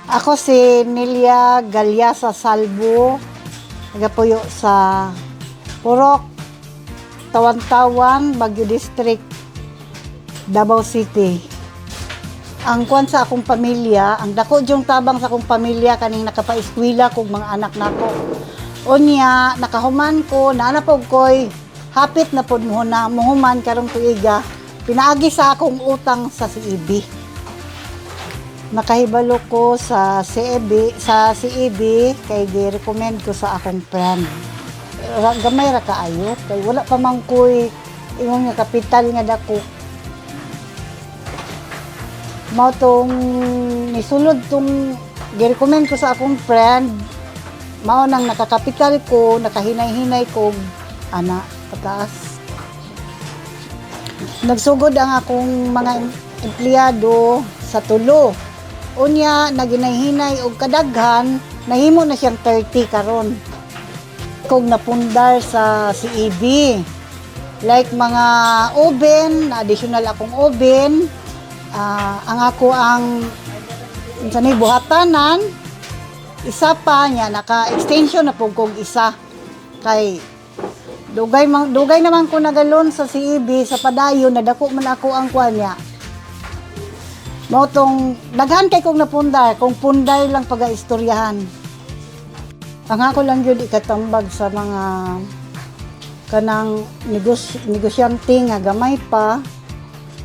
Ako si Nelia Galyasa Salvo, nagapuyo sa Purok, Tawan-Tawan, Baguio District, Davao City. Ang kwan sa akong pamilya, ang dako jong tabang sa akong pamilya kaning nakapaeskwela kog mga anak nako. Unya, nakahuman ko, naanapog ko'y hapit na pod mo na muhuman karong tuiga, pinaagi sa akong utang sa CEB. Nakahibalo ko sa CEB kay gi-recommend ko sa akong friend. Gamay ra kaayo kay wala pa man ko'y imong nga kapital nga dako. Mao tong nisulod tong gi-recommend ko sa akong friend, mao nang nakakapital ko, nakahinay-hinay ko ana pataas. Nagsugod ang akong mga empleyado sa tulo. Unya naginay-hinay og kadaghan, nahimo na siyang 30 karon. Kog napundar sa CEB. Like mga oven, additional akong oven. Ang ako ang sanay buhatanan, isa pa niya naka-extension na po kog isa. Kay dugay naman ko nagalon sa CEB sa padayon, nadako man ako ang kuan niya. Mao tong daghan kay kog napundar, kung punday lang pagaistoryahan. Ang ako lang gyud ikatambag sa mga kanang negosyante nga gamay pa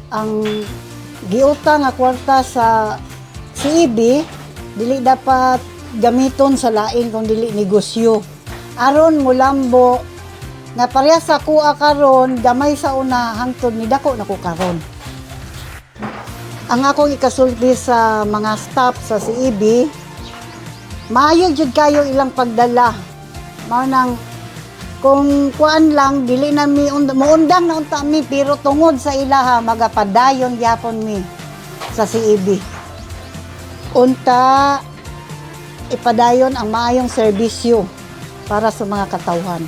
ang giutang nga kwarta sa CEB, dili dapat gamiton sa lain kung dili negosyo. Aron mulambo nga pareha sa kuha karon, gamay sa una hangtod ni dako nako karon. Ang akong ikasulti sa mga staff sa CEB, maayo jud kayo ilang pagdala. Mao nang kung kuan lang dili na mi muundang na unta mi, pero tungod sa ilaha magapadayon gyapon mi sa CEB. Unta ipadayon ang maayong serbisyo para sa mga katawhan.